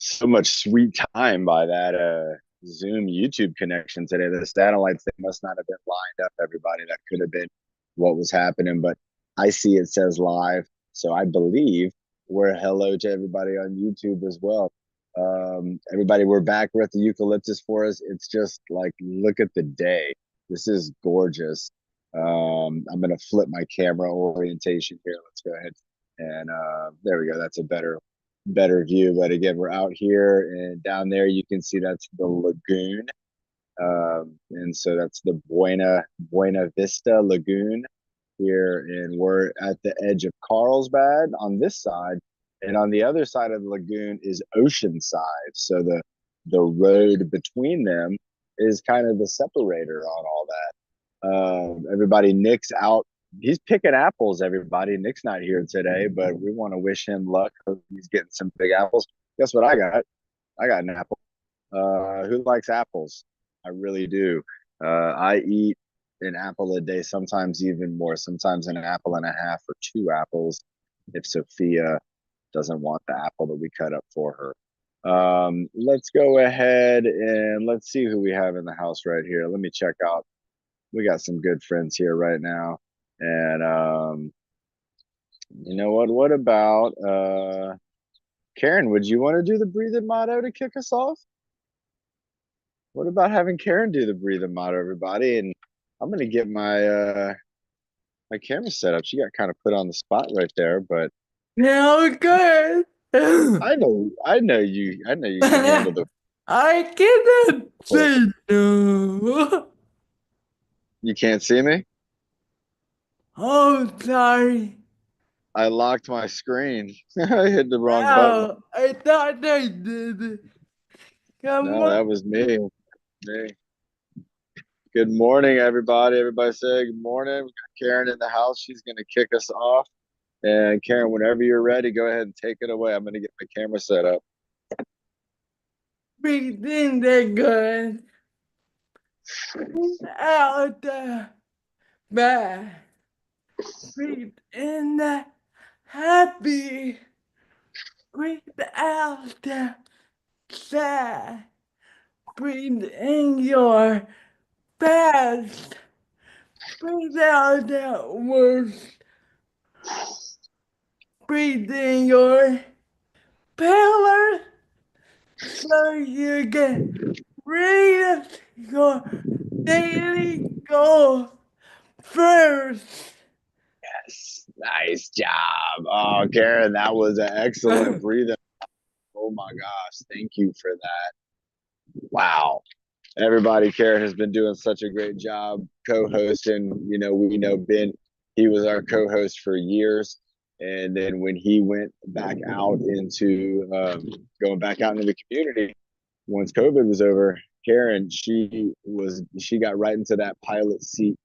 so much sweet time by that Zoom YouTube connection today. The satellites, they must not have been lined up, everybody. That could have been what was happening, but I see it says live. So I believe we're hello to everybody on YouTube as well. Everybody, we're back. We're at the Eucalyptus Forest. It's just like, look at the day. This is gorgeous. I'm going to flip my camera orientation here. Let's go ahead and there we go. That's a better view. But again, we're out here, and down there you can see that's the lagoon. And so that's the Buena Vista Lagoon here, and we're at the edge of Carlsbad on this side, and on the other side of the lagoon is Oceanside. So the road between them is kind of the separator on all that. Everybody, Nick's out. He's picking apples, everybody. Nick's not here today, but we want to wish him luck. Hope he's getting some big apples. Guess what I got? I got an apple. Who likes apples? I really do. I eat an apple a day, sometimes even more, sometimes an apple and a half or two apples if Sophia doesn't want the apple that we cut up for her. Let's go ahead and let's see who we have in the house right here. Let me check out. We got some good friends here right now. And you know what? What about Karen? Would you want to do the breathing motto to kick us off? What about having Karen do the breathing motto, everybody? And I'm gonna get my camera set up. She got kind of put on the spot right there, but Now good. I know you can handle the. I cannot say no. You can't see me. Oh, sorry. I locked my screen. I hit the wrong button. No, I thought I did it. Come No, on. that was me. Me. Good morning, everybody. Everybody say good morning. We got Karen in the house. She's gonna kick us off. And Karen, whenever you're ready, go ahead and take it away. I'm gonna get my camera set up. Breathing the good. Breathe out the bad. Breathe in the happy. Breathe out the sad. Breathe in your best. Breathe out the worst. Breathe in your pillar so you can reach your daily goal first. Nice job. Oh, Karen, that was an excellent breathing. Oh my gosh. Thank you for that. Wow. Everybody, Karen has been doing such a great job co-hosting. We know Ben, he was our co-host for years. And then when he went back out into going back out into the community, once COVID was over, Karen, she got right into that pilot seat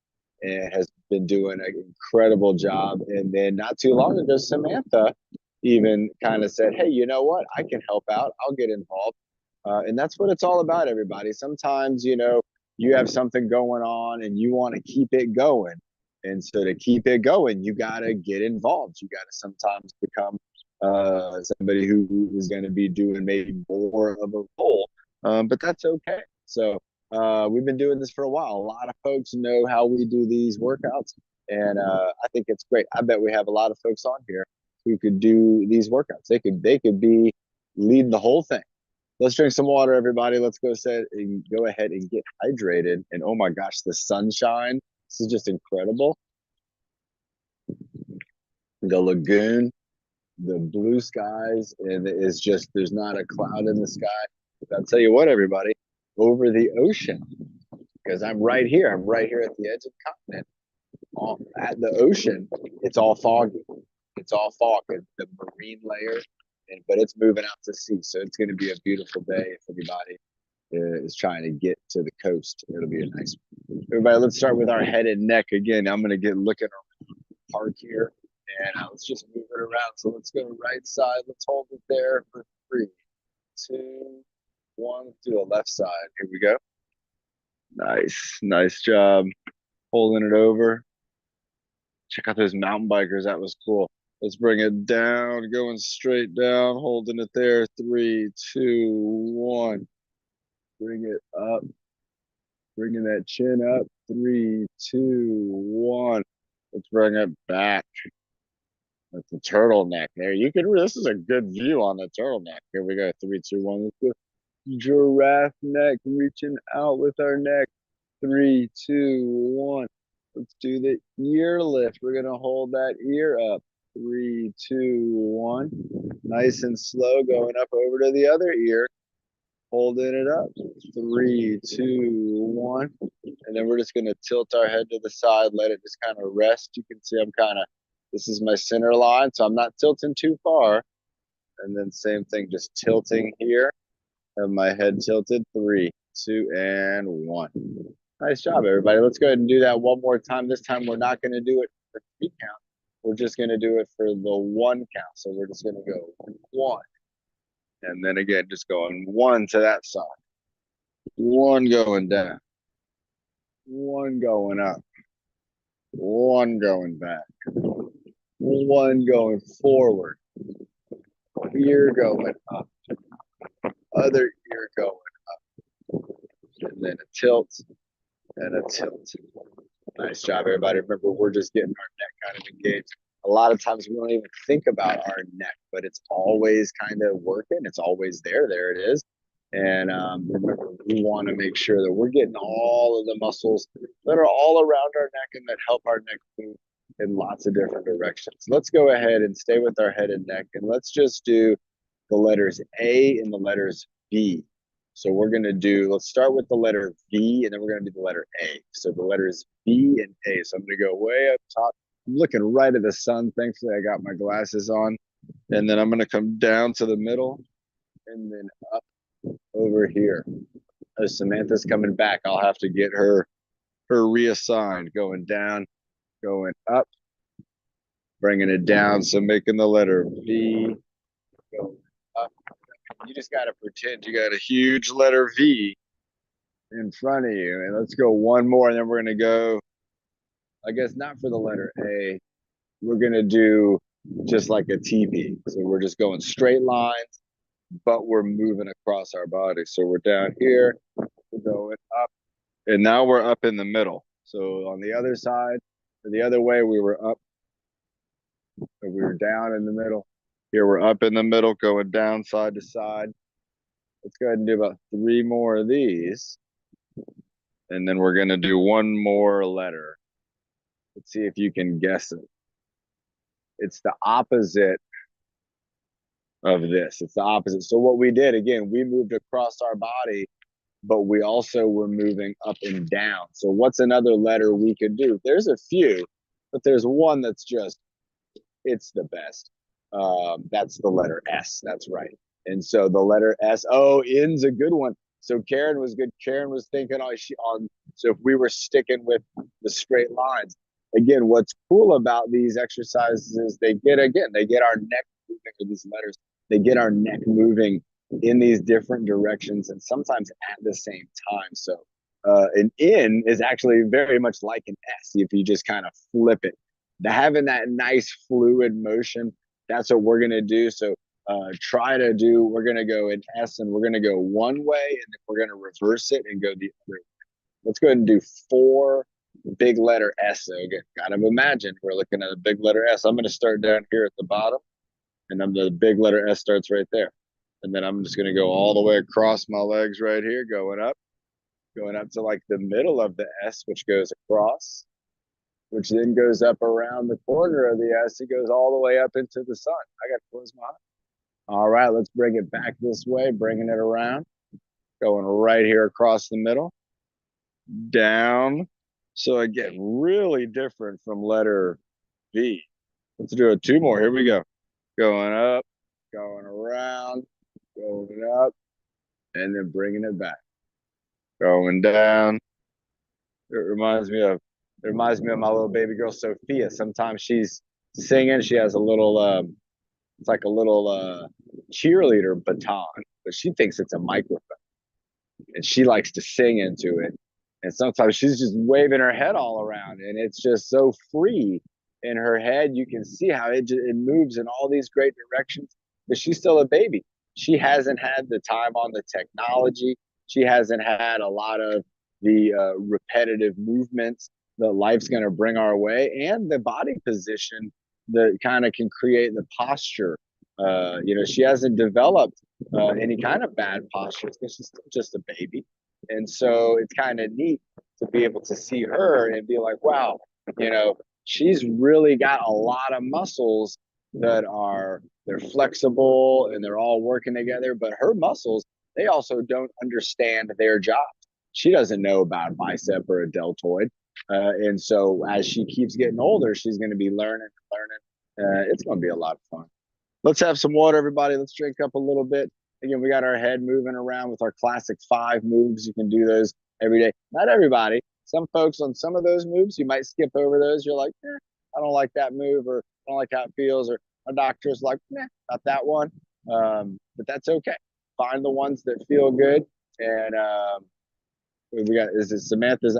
and has been doing an incredible job. And then not too long ago, Samantha even kind of said, "Hey, you know what? I can help out. I'll get involved." And that's what it's all about, everybody. Sometimes, you have something going on and you want to keep it going. And so to keep it going, you got to get involved. You got to sometimes become somebody who is going to be doing maybe more of a role, but that's okay. So we've been doing this for a while. A lot of folks know how we do these workouts, and I think it's great. I bet we have a lot of folks on here who could do these workouts. They could be leading the whole thing. Let's drink some water, everybody. Let's go ahead and get hydrated. And oh my gosh, the sunshine. This is just incredible. The lagoon, the blue skies, and it's just there's not a cloud in the sky. I'll tell you what, everybody, over the ocean, because I'm right here. I'm right here at the edge of the continent. At the ocean, it's all foggy. It's all fog. It's the marine layer, but it's moving out to sea. So it's going to be a beautiful day if anybody is trying to get to the coast. It'll be a nice one. Everybody, let's start with our head and neck again. I'm going to get looking around the park here, and let's just move it around. So let's go right side. Let's hold it there for 3, 2, 1. Let's do the left side. Here we go. Nice job holding it over. Check out those mountain bikers. That was cool. Let's bring it down, going straight down, holding it there. 3, 2, 1. Bring it up, bringing that chin up. 3, 2, 1. Let's bring it back. That's the turtleneck there. You can, this is a good view on the turtleneck. Here we go. 3, 2, 1. Let's go. Giraffe neck, reaching out with our neck. 3, 2, 1. Let's do the ear lift. We're going to hold that ear up. 3, 2, 1. Nice and slow, going up over to the other ear, holding it up. 3, 2, 1. And then we're just going to tilt our head to the side, let it just kind of rest. You can see I'm kind of, this is my center line, so I'm not tilting too far. And then same thing, just tilting here. Have my head tilted. 3, 2, and 1. Nice job, everybody. Let's go ahead and do that one more time. This time we're not going to do it for 3 count. We're just going to do it for the 1 count. So we're just going to go 1. And then again, just going 1 to that side. 1 going down. 1 going up. 1 going back. 1 going forward. Ear going up. Other ear going up. And then a tilt and a tilt. Nice job, everybody. Remember, we're just getting our neck kind of engaged. A lot of times we don't even think about our neck, but it's always kind of working. It's always there. There it is. And remember, we want to make sure that we're getting all of the muscles that are all around our neck and that help our neck move in lots of different directions. Let's go ahead and stay with our head and neck, and let's just do the letters A and the letters B. So we're going to do, let's start with the letter V, and then we're going to do the letter A. So the letters B and A. So I'm going to go way up top. I'm looking right at the sun. Thankfully, I got my glasses on. And then I'm going to come down to the middle and then up over here. As Samantha's coming back, I'll have to get her reassigned. Going down, going up, bringing it down. So making the letter V, going up. You just got to pretend you got a huge letter V in front of you. And let's go one more, and then we're going to go, I guess not for the letter A. We're going to do just like a TV. So we're just going straight lines, but we're moving across our body. So we're down here, we're going up, and now we're up in the middle. So on the other side, the other way, we were up, and we were down in the middle. Here we're up in the middle, going down side to side. Let's go ahead and do about 3 more of these. And then we're going to do 1 more letter. Let's see if you can guess it. It's the opposite of this. It's the opposite. So what we did, again, we moved across our body, but we also were moving up and down. So what's another letter we could do? There's a few, but there's one that's just, it's the best. That's the letter S. That's right. And so the letter S, oh, N's a good one. So Karen was good. Karen was thinking, so if we were sticking with the straight lines, again, what's cool about these exercises is they get our neck moving with these letters. They get our neck moving in these different directions and sometimes at the same time. So an N is actually very much like an S if you just kind of flip it. Having that nice fluid motion, that's what we're going to do. So we're going to go in S, and we're going to go one way, and then we're going to reverse it and go the other way. Let's go ahead and do 4 big letter S. So again, kind of imagine we're looking at a big letter S. I'm going to start down here at the bottom, and then the big letter S starts right there. And then I'm just going to go all the way across my legs right here, going up to like the middle of the S, which goes across, which then goes up around the corner of the S. It goes all the way up into the sun. I got to close my eyes. All right, let's bring it back this way, bringing it around, going right here across the middle, down. So again, really different from letter V. Let's do it 2 more. Here we go. Going up, going around, going up, and then bringing it back. Going down. It reminds me of my little baby girl Sophia. Sometimes she's singing. She has a little it's like a little cheerleader baton, but she thinks it's a microphone, and she likes to sing into it. And sometimes she's just waving her head all around, and it's just so free. in her head, you can see how it moves in all these great directions. But she's still a baby. She hasn't had the time on the technology. She hasn't had a lot of the repetitive movements that life's going to bring our way, and the body position that kind of can create the posture. She hasn't developed any kind of bad posture because she's still just a baby. And so it's kind of neat to be able to see her and be like, wow, you know, she's really got a lot of muscles they're flexible and they're all working together, but her muscles, they also don't understand their job. She doesn't know about a bicep or a deltoid. And so as she keeps getting older, she's going to be learning. It's going to be a lot of fun. Let's have some water, everybody. Let's drink up a little bit. Again, we got our head moving around with our classic 5 moves. You can do those every day. Not everybody. Some folks on some of those moves, you might skip over those. You're like, I don't like that move, or I don't like how it feels, or a doctor's like, not that one. But that's okay. Find the ones that feel good. And we got, is it Samantha's?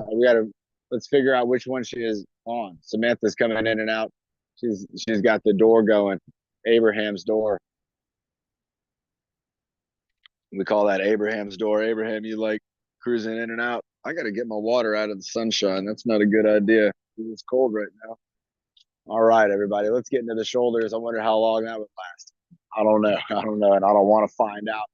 Let's figure out which one she is on. Samantha's coming in and out. She's got the door going. Abraham's door. We call that Abraham's door. Abraham, you like cruising in and out. I got to get my water out of the sunshine. That's not a good idea. It's cold right now. All right, everybody, let's get into the shoulders. I wonder how long that would last. I don't know. And I don't want to find out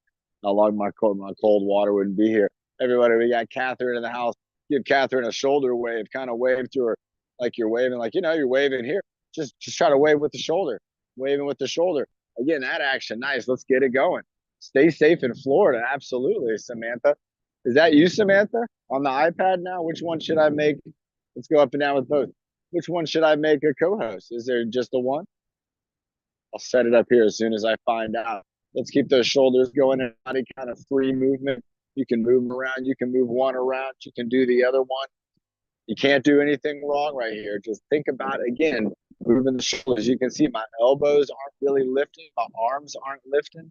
how long my cold water wouldn't be here. Everybody, we got Catherine in the house. Give Catherine a shoulder wave. Kind of wave to her like you're waving, like you're waving here. Just try to wave with the shoulder. Waving with the shoulder. Again, that action, nice. Let's get it going. Stay safe in Florida. Absolutely, Samantha. Is that you, Samantha, on the iPad now? Which one should I make? Let's go up and down with both. Which one should I make a co-host? Is there just the one? I'll set it up here as soon as I find out. Let's keep those shoulders going and body kind of free movement. You can move them around. You can move one around. You can do the other one. You can't do anything wrong right here. Just think about, again, moving the shoulders. You can see my elbows aren't really lifting. My arms aren't lifting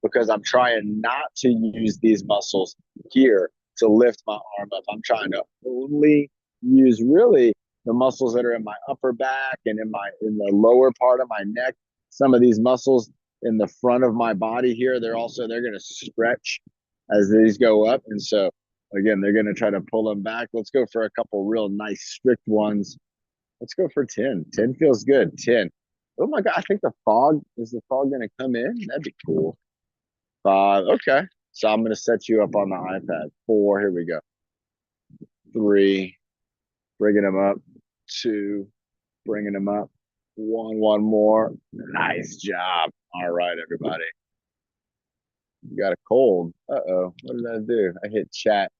because I'm trying not to use these muscles here to lift my arm up. I'm trying to only use really the muscles that are in my upper back and in the lower part of my neck. Some of these muscles in the front of my body here, they're going to stretch as these go up. And so again, they're going to try to pull them back. Let's go for a couple real nice strict ones. Let's go for 10. 10 feels good. 10. Oh my God, I think is the fog going to come in? That'd be cool. 5. Okay. So I'm going to set you up on the iPad. 4. Here we go. 3. Bringing them up. 2. Bringing them up. 1 more. Nice job. All right, everybody. You got a cold. Uh-oh. What did I do? I hit chat.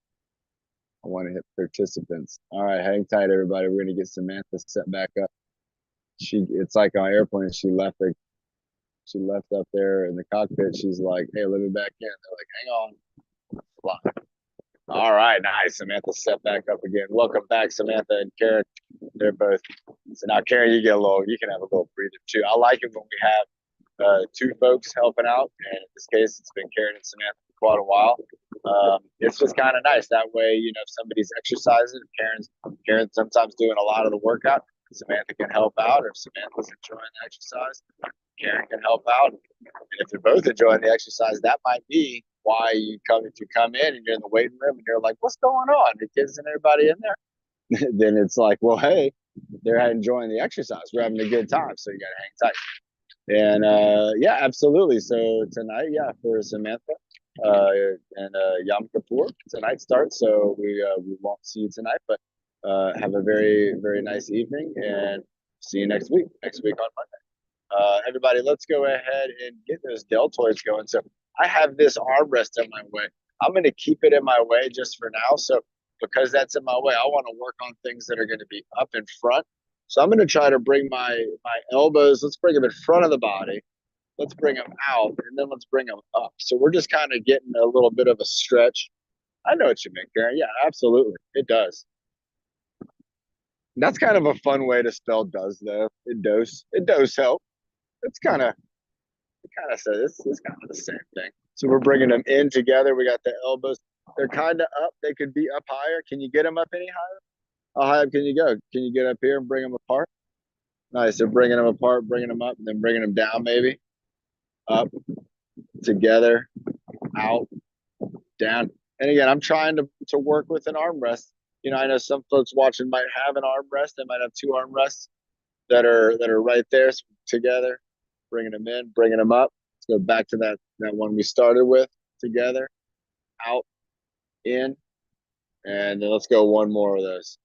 I want to hit participants. All right, hang tight, everybody. We're gonna get Samantha set back up. It's like on airplane. She left up there in the cockpit. She's like, "Hey, let me back in." They're like, "Hang on." Fly. All right, nice. Samantha set back up again. Welcome back, Samantha and Karen. They're both. So now, Karen, you can have a little breather too. I like it when we have 2 folks helping out, and in this case, it's been Karen and Samantha for quite a while. It's just kind of nice that way. If somebody's exercising, Karen's sometimes doing a lot of the workout, Samantha can help out. Or if Samantha's enjoying the exercise, Karen can help out. And if they're both enjoying the exercise, that might be why if you come in and you're in the waiting room and you're like, "What's going on? The kids and everybody in there?" Then it's like, well, hey, they're enjoying the exercise. We're having a good time, so you got to hang tight. And yeah, absolutely. So tonight, for Samantha and Yom Kippur, tonight starts. So we won't see you tonight, but have a very, very nice evening and see you next week. Next week on Monday. Everybody, let's go ahead and get those deltoids going. So I have this armrest in my way. I'm going to keep it in my way just for now. So because that's in my way, I want to work on things that are going to be up in front. So I'm going to try to bring my elbows. Let's bring them in front of the body. Let's bring them out, and then let's bring them up. So we're just kind of getting a little bit of a stretch. I know what you mean, Karen. Yeah, absolutely. It does. That's kind of a fun way to spell does, though. It does. It does help. It's kind of says it's kind of the same thing. So we're bringing them in together. We got the elbows. They're kind of up. They could be up higher. Can you get them up any higher? How high up can you go? Can you get up here and bring them apart? Nice. So bringing them apart, bringing them up, and then bringing them down, maybe up, together, out, down. And again, I'm trying to work with an armrest. I know some folks watching might have an armrest. They might have two armrests that are right there together. Bringing them in, bringing them up. Let's go back to that one we started with. Together, out, in, and then let's go one more of those.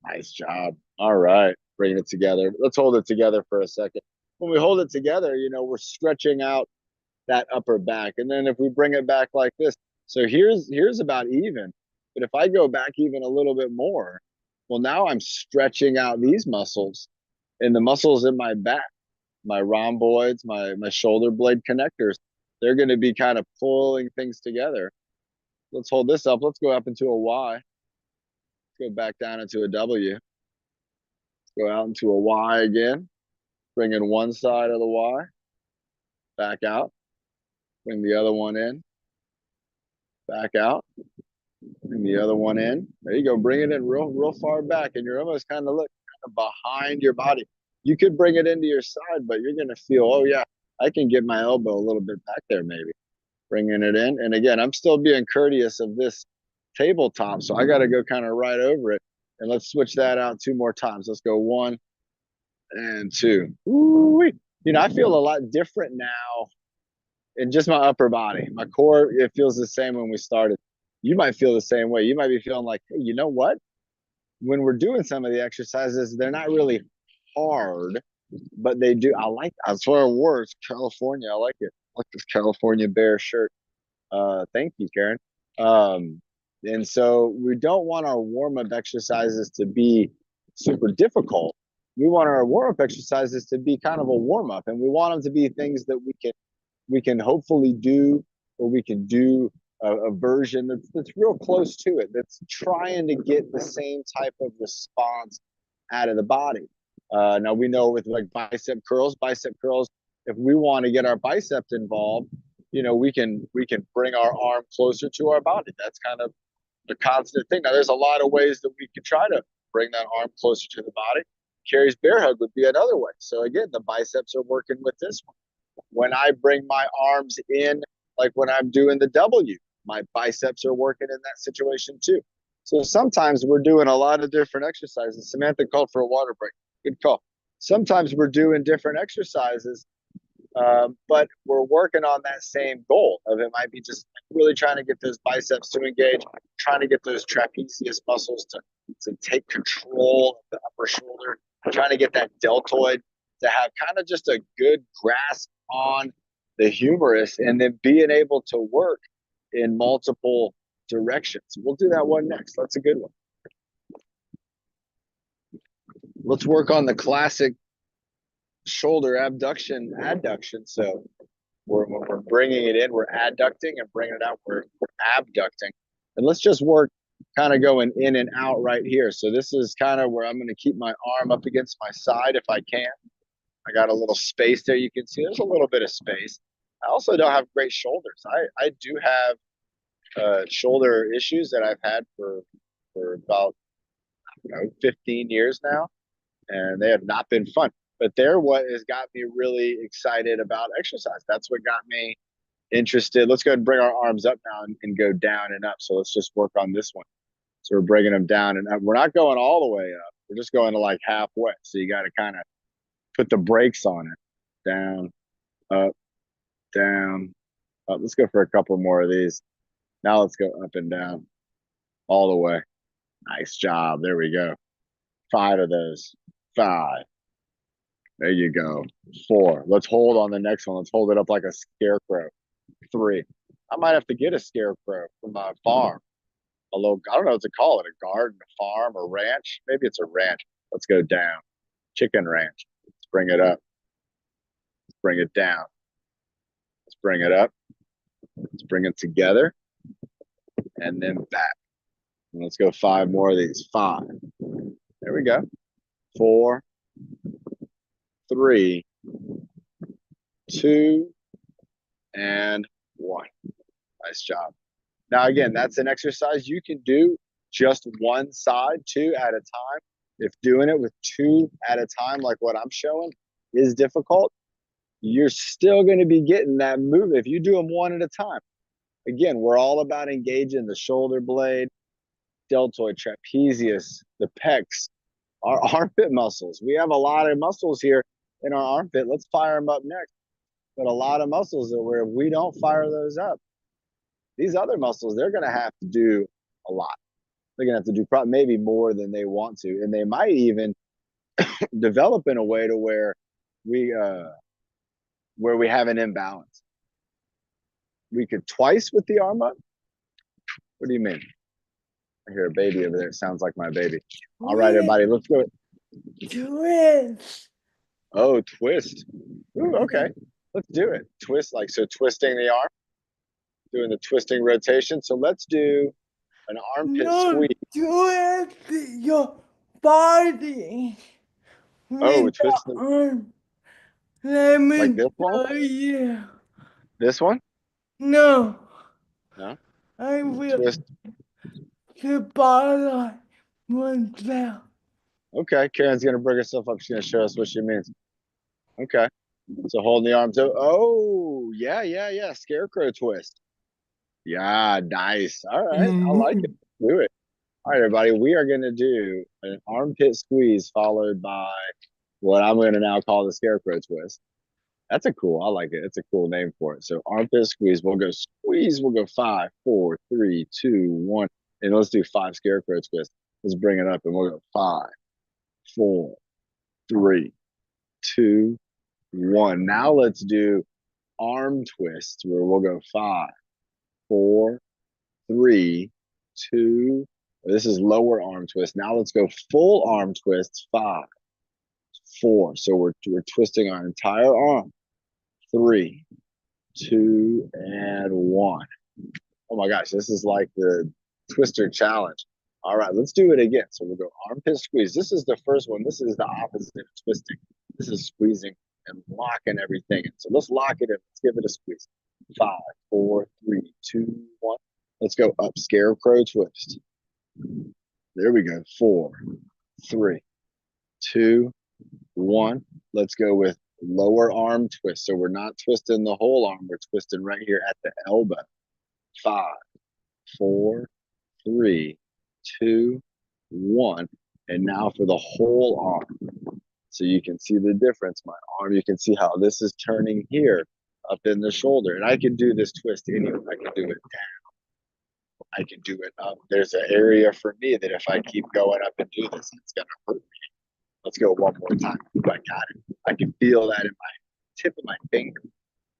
Nice job. All right, bringing it together. Let's hold it together for a second. When we hold it together, we're stretching out that upper back. And then if we bring it back like this, so here's about even. But if I go back even a little bit more, well, now I'm stretching out these muscles and the muscles in my back, my rhomboids, my shoulder blade connectors. They're going to be kind of pulling things together. Let's hold this up. Let's go up into a Y. Let's go back down into a W. Let's go out into a Y again. Bring in one side of the Y. Back out. Bring the other one in. Back out. Bring the other one in. There you go. Bring it in real far back, and you're almost kind of behind your body. You could bring it into your side, but you're gonna feel, oh yeah, I can get my elbow a little bit back there, maybe. Bringing it in, and again, I'm still being courteous of this tabletop, so I got to go kind of right over it. And let's switch that out two more times. Let's go one and two. Ooh-wee. I feel a lot different now in just my upper body. My core, it feels the same when we started. You might feel the same way. You might be feeling like, hey, you know what? When we're doing some of the exercises, they're not really hard, but they do. That's what I wore. It's California. I like it. I like this California Bear shirt. Thank you, Karen. Um, and so we don't want our warm up exercises to be super difficult. We want our warm up exercises to be kind of a warm up, and we want them to be things that we can hopefully do, or we can do a version that's real close to it, that's trying to get the same type of response out of the body. Now we know with like bicep curls, if we want to get our biceps involved, we can bring our arm closer to our body. That's kind of the constant thing. Now there's a lot of ways that we could try to bring that arm closer to the body. Carrie's bear hug would be another way. So again, the biceps are working with this one. When I bring my arms in, like when I'm doing the W, my biceps are working in that situation too. So sometimes we're doing a lot of different exercises. Samantha called for a water break. Good call. Sometimes we're doing different exercises, but we're working on that same goal of it might be just really trying to get those biceps to engage, trying to get those trapezius muscles to take control of the upper shoulder, trying to get that deltoid to have kind of just a good grasp on the humerus, and then being able to work in multiple directions. We'll do that one next. That's a good one. Let's work on the classic shoulder abduction, adduction. So when we're bringing it in, we're adducting, and bringing it out, we're abducting. And let's just work kind of going in and out right here. So this is kind of where I'm going to keep my arm up against my side if I can. I got a little space there. You can see there's a little bit of space. I also don't have great shoulders. I do have shoulder issues that I've had for about 15 years now, and they have not been fun. But they're what has got me really excited about exercise. That's what got me interested. Let's go ahead and bring our arms up now and go down and up. So let's just work on this one. So we're bringing them down and up. We're not going all the way up. We're just going to like halfway. So you got to kind of put the brakes on it. Down, up, down, up. Let's go for a couple more of these. Now let's go up and down all the way. Nice job. There we go. 5 of those. 5. There you go. 4. Let's hold on the next one. Let's hold it up like a scarecrow. 3. I might have to get a scarecrow from my farm. A little, I don't know what to call it, a garden, a farm, a ranch. Maybe it's a ranch. Let's go down. Chicken ranch. Let's bring it up. Let's bring it down. Let's bring it up. Let's bring it together. And then back. And let's go 5 more of these. 5. There we go. 4, 3, 2, and 1. Nice job. Now, again, that's an exercise you can do just one side, 2 at a time. If doing it with two at a time, like what I'm showing, is difficult, you're still going to be getting that move if you do them one at a time. Again, we're all about engaging the shoulder blade, deltoid, trapezius, the pecs, our armpit muscles. We have a lot of muscles here in our armpit. Let's fire them up next. But a lot of muscles that where if we don't fire those up, these other muscles, they're going to have to do a lot. They're going to have to do maybe more than they want to. And they might even develop in a way to we uh, where we have an imbalance. We could twice with the arm up. What do you mean? I hear a baby over there. It sounds like my baby. All right, Twist. everybody, let's go. Twist. Oh, twist. Ooh, okay. Let's do it. Twist, like so, twisting the arm, doing the twisting rotation. So let's do an armpit No, squeeze. twist your body Oh, with the twist them arm. Let like me this one. tell you. This one. No, No. I will. Twist. The bottom one down. Okay. Karen's gonna bring herself up. She's gonna show us what she means. Okay. So holding the arms. Oh, yeah, yeah, yeah. Scarecrow twist. Yeah, nice. All right. I like it. Do it. All right, everybody. We are gonna do an armpit squeeze followed by what I'm gonna now call the scarecrow twist. That's a cool. I like it. It's a cool name for it. So armpit squeeze. We'll go squeeze. We'll go 5, 4, 3, 2, 1, and let's do 5 scarecrow twists. Let's bring it up, and we'll go 5, 4, 3, 2, 1. Now let's do arm twists where we'll go 5, 4, 3, 2. This is lower arm twist. Now let's go full arm twists. 5, 4. So we're twisting our entire arm. 3, 2, and 1. Oh my gosh, this is like the twister challenge. All right, let's do it again. So we'll go armpit squeeze. This is the first one. This is the opposite of twisting. This is squeezing and locking everything in. So let's lock it in. Let's give it a squeeze. 5, 4, 3, 2, 1. Let's go up scarecrow twist. There we go. 4, 3, 2, 1. Let's go with lower arm twist. So we're not twisting the whole arm. We're twisting right here at the elbow. 5, 4, 3, 2, 1. And now for the whole arm. So you can see the difference. My arm, you can see how this is turning here up in the shoulder. And I can do this twist anywhere. I can do it down. I can do it up. There's an area for me that if I keep going up and do this, it's going to hurt me. Let's go one more time. I got it. I can feel that in my tip of my finger.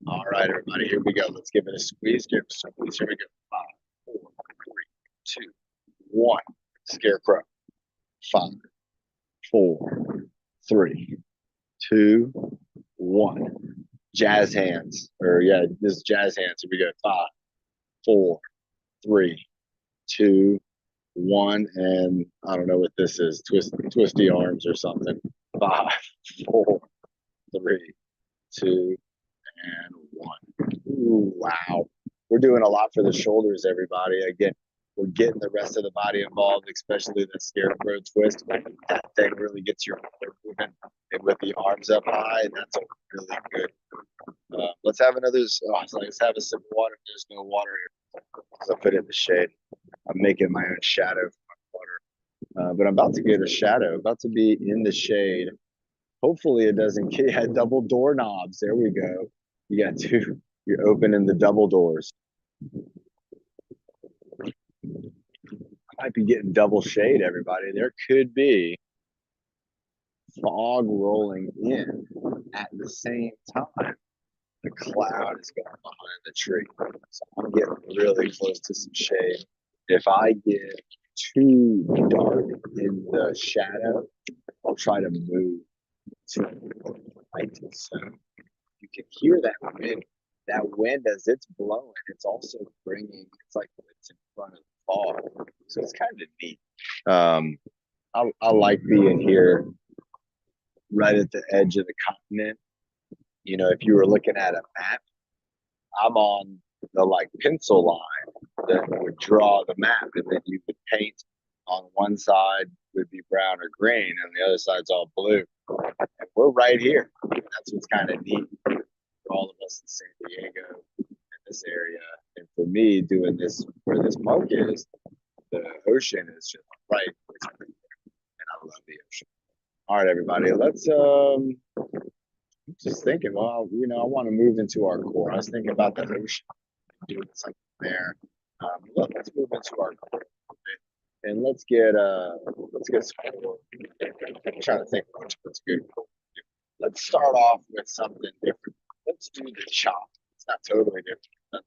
All right, everybody, here we go. Let's give it a squeeze. Give it a squeeze. Here we go. 5, 4, 3, 2, 1. Scarecrow. 5, 4, 3, 2, 1. Jazz hands. Or yeah, this is jazz hands. Here we go. 5, 4, 3, 2, 1. And I don't know what this is. Twisty arms or something. 5, 4, 3, 2, and 1. Ooh, wow. We're doing a lot for the shoulders, everybody. Again, we're getting the rest of the body involved, especially the scarecrow twist. That thing really gets your motor moving. And with the arms up high, that's a really good. Let's have another. Let's have a sip of water. There's no water here. I'll put it in the shade. I'm making my own shadow for my water. But I'm about to get a shadow, about to be in the shade. Hopefully it doesn't get double doorknobs. There we go. You got two. You're opening the double doors. I might be getting double shade, everybody. There could be fog rolling in at the same time. The cloud is going behind the tree. So I'm getting really close to some shade. If I get too dark in the shadow, I'll try to move to the light. So you can hear that wind. That wind, as it's blowing, it's also bringing, it's like it's in front of the fog. So it's kind of neat. I like being here right at the edge of the continent. You know, if you were looking at a map, I'm on the like pencil line that would draw the map, and then you could paint on one side would be brown or green, and the other side's all blue. And we're right here. That's what's kind of neat for all of us in San Diego in this area. And for me, doing this where this park is, the ocean is just right, and I love the ocean. All right, everybody, let's just thinking. Well, I want to move into our core. I was thinking about the ocean, doing something there. Look, let's move into our core, and let's get some more. I'm trying to think what's good. Let's start off with something different. Let's do the chop. It's not totally different,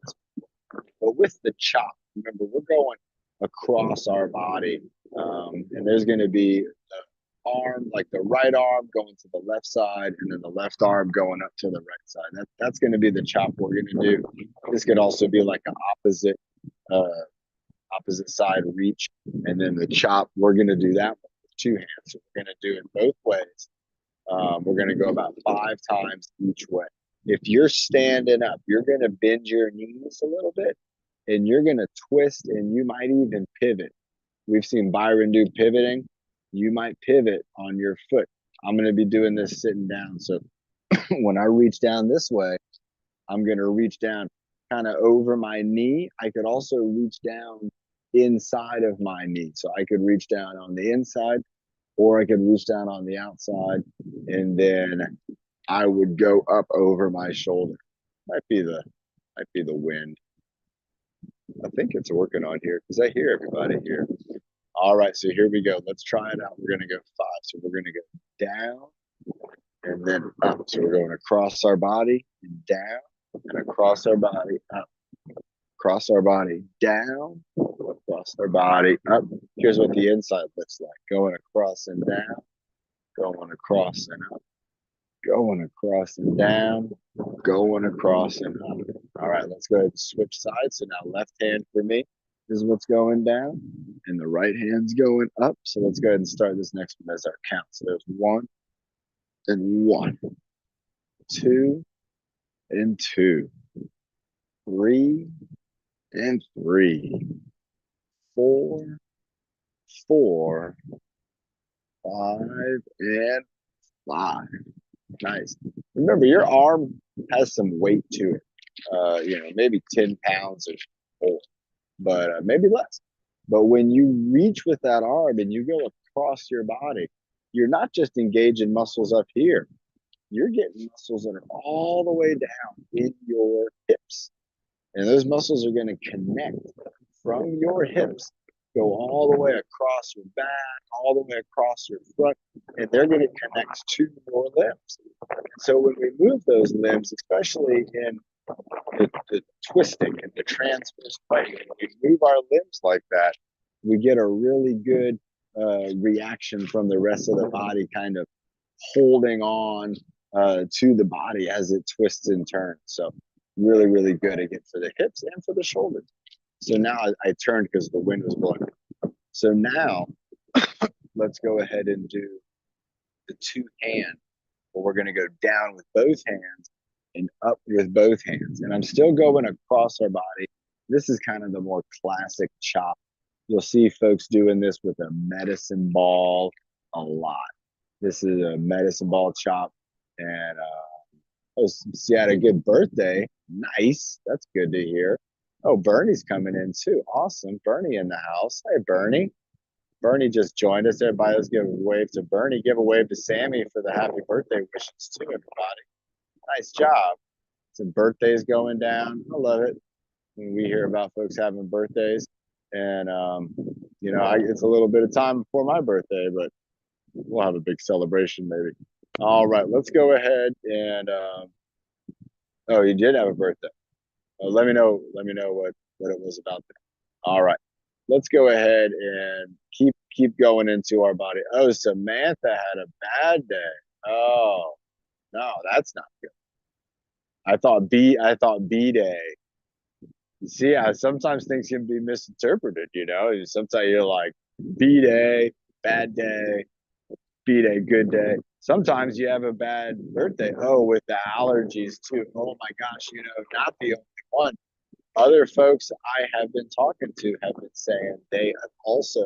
but with the chop, remember we're going across our body, and there's going to be the arm, like the right arm going to the left side, and then the left arm going up to the right side. That's going to be the chop we're going to do. This could also be like an uh, opposite side reach, and then the chop. We're going to do that with two hands. So we're going to do it both ways. We're going to go about 5 times each way. If you're standing up, you're going to bend your knees a little bit, and you're going to twist, and you might even pivot. We've seen Byron do pivoting. You might pivot on your foot. I'm going to be doing this sitting down. So when I reach down this way, I'm going to reach down kind of over my knee. I could also reach down inside of my knee. So I could reach down on the inside, or I could reach down on the outside, and then I would go up over my shoulder. Might be the wind. I think it's working on here because I hear everybody here. All right, so here we go. Let's try it out. We're gonna go 5. So we're gonna go down and then up. So we're going across our body and down and across our body up. Across our body down, across our body up. Here's what the inside looks like. Going across and down, going across and up, going across and down, going across and up. All right, let's go ahead and switch sides. So now left hand for me is what's going down, and the right hand's going up. So let's go ahead and start this next one as our count. So there's 1 and 1, 2 and 2, 3 and 3, 4, 4, 5 and 5. Nice. Remember, your arm has some weight to it. Maybe 10 pounds or more, but maybe less. But when you reach with that arm and you go across your body, you're not just engaging muscles up here. You're getting muscles that are all the way down in your hips. And those muscles are going to connect from your hips, go all the way across your back, all the way across your front, and they're going to connect to your limbs. And so when we move those limbs, especially in the twisting and the transverse plane, when we move our limbs like that, we get a really good reaction from the rest of the body, kind of holding on to the body as it twists and turns. So really, really good again for the hips and for the shoulders. So now I turned because the wind was blowing. So now let's go ahead and do the two hand. Well, we're going to go down with both hands and up with both hands. And I'm still going across our body. This is kind of the more classic chop. You'll see folks doing this with a medicine ball a lot. This is a medicine ball chop. And she had a good birthday. Nice. That's good to hear. Oh, Bernie's coming in too. Awesome. Bernie in the house. Hey, Bernie. Bernie just joined us. Everybody, let's give a wave to Bernie. Give a wave to Sammy for the happy birthday wishes too, everybody. Nice job. Some birthdays going down. I love it when we hear about folks having birthdays. And, it's a little bit of time before my birthday, but we'll have a big celebration maybe. All right, let's go ahead and, oh, you did have a birthday. Let me know what it was about that. All right, let's go ahead and keep going into our body. Oh, Samantha had a bad day. Oh, no, that's not good. I thought B day. See, sometimes things can be misinterpreted. Sometimes you're like B day, bad day, B day, good day. Sometimes you have a bad birthday. Oh, with the allergies too. Oh my gosh, not the only one. Other folks I have been talking to have been saying they have also